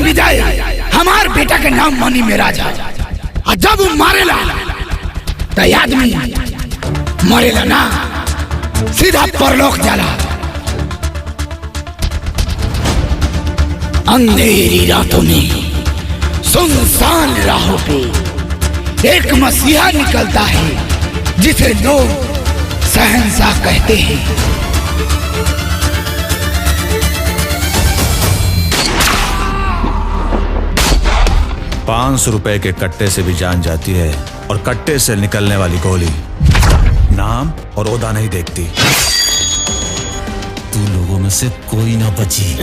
विजय हमार बेटा के नाम मनी में राजा। और जब वो मारेला तो आदमी मरेला ना, सीधा परलोक जाला। अंधेरी रातों में सुनसान राहों पे एक मसीहा निकलता है जिसे लोग शहंशाह कहते हैं। 500 रुपए के कट्टे से भी जान जाती है, और कट्टे से निकलने वाली गोली नाम और ओहदा नहीं देखती। तू लोगों में से कोई ना बची।